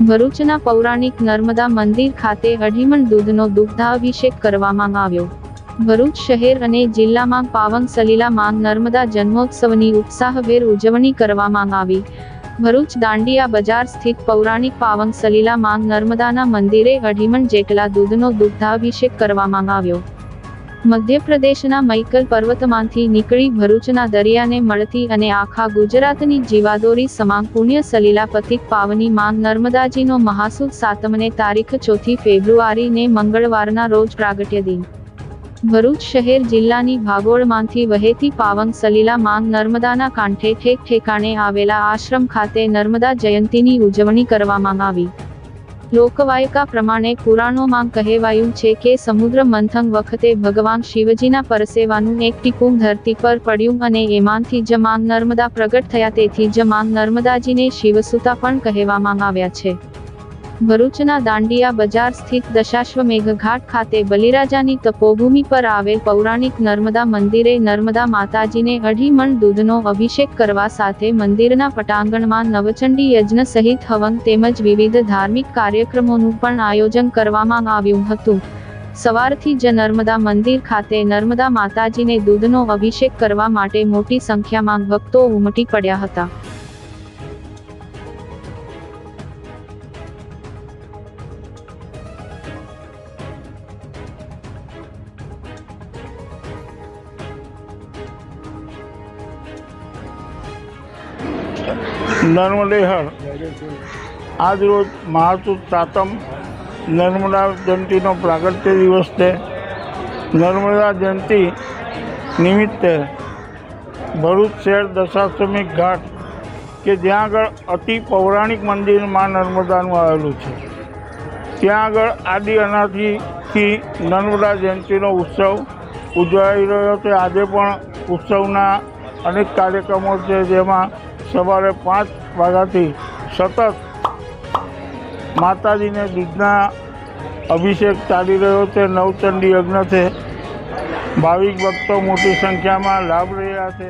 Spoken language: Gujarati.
ભરૂચના પૌરાણિક નર્મદા મંદિર ખાતે અઢીમણ દૂધનો દુગ્ધાભિષેક કરવામાં આવ્યો। ભરૂચ શહેર અને જિલ્લામાં પાવન સલીલા માંગ નર્મદા જન્મોત્સવની ઉત્સાહભેર ઉજવણી કરવામાં આવી। ભરૂચ દાંડિયા બજાર સ્થિત પૌરાણિક પાવન સલીલા માંગ નર્મદાના મંદિરે અઢીમણ જેટલા દૂધનો દુગ્ધાભિષેક કરવામાં આવ્યો। મધ્યપ્રદેશના મૈકલ પર્વતમાંથી નીકળી ભરૂચના દરિયાને મળતી અને આખા ગુજરાતની જીવાદોરી સમાન પુણ્ય સલીલા પથિક પાવની માંગ નર્મદાજીનો મહાસુદ સાતમને તારીખ 4 ફેબ્રુઆરીને મંગળવારના રોજ પ્રાગટ્ય દિન। ભરૂચ શહેર જિલ્લાની ભાગોળમાંથી વહેતી પાવન સલીલા માંગ નર્મદાના કાંઠે ઠેક ઠેકાણે આવેલા આશ્રમ ખાતે નર્મદા જયંતીની ઉજવણી કરવામાં આવી। લોકવાયકા પ્રમાણે પુરાણોમાં કહેવાયું છે કે સમુદ્ર મંથન વખતે ભગવાન શિવજીના પરસેવાનું એક ટીપું ધરતી પર પડ્યું અને એમાંથી જ માંગ નર્મદા પ્રગટ થયા, તેથી જ માંગ નર્મદાજીને શિવસુતા પણ કહેવામાં આવ્યા છે। ભરૂચના દાંડિયા બજાર સ્થિત દશાશ્વમેઘ ઘાટ ખાતે બલિરાજાની તપોભૂમિ પર આવેલ પૌરાણિક નર્મદા મંદિરે નર્મદા માતાજીને અઢીમણ દૂધનો અભિષેક કરવા સાથે મંદિરના પટાંગણમાં નવચંડી યજ્ઞ સહિત હવન તેમજ વિવિધ ધાર્મિક કાર્યક્રમોનું પણ આયોજન કરવામાં આવ્યું હતું। સવારથી જ નર્મદા મંદિર ખાતે નર્મદા માતાજીને દૂધનો અભિષેક કરવા માટે મોટી સંખ્યામાં ભક્તો ઉમટી પડ્યા હતા। નર્મદેહર આજ રોજ મહાસુદ સાતમ નર્મદા જયંતીનો પ્રાગટ્ય દિવસ છે। નર્મદા જયંતી નિમિત્તે ભરૂચ શહેર દશાશ્વમેઘ ઘાટ કે જ્યાં આગળ અતિ પૌરાણિક મંદિર માં નર્મદાનું આવેલું છે, ત્યાં આગળ આદિ અનાદિથી નર્મદા જયંતીનો ઉત્સવ ઉજવાઈ રહ્યો છે। આજે પણ ઉત્સવના અનેક કાર્યક્રમો છે, જેમાં સવારે 5 વાગ્યાથી સતત માતાજીને દૂધના અભિષેક ચાલી રહ્યો છે। નવચંડી યજ્ઞ છે। ભાવિક ભક્તો મોટી સંખ્યામાં લાભ રહ્યા છે।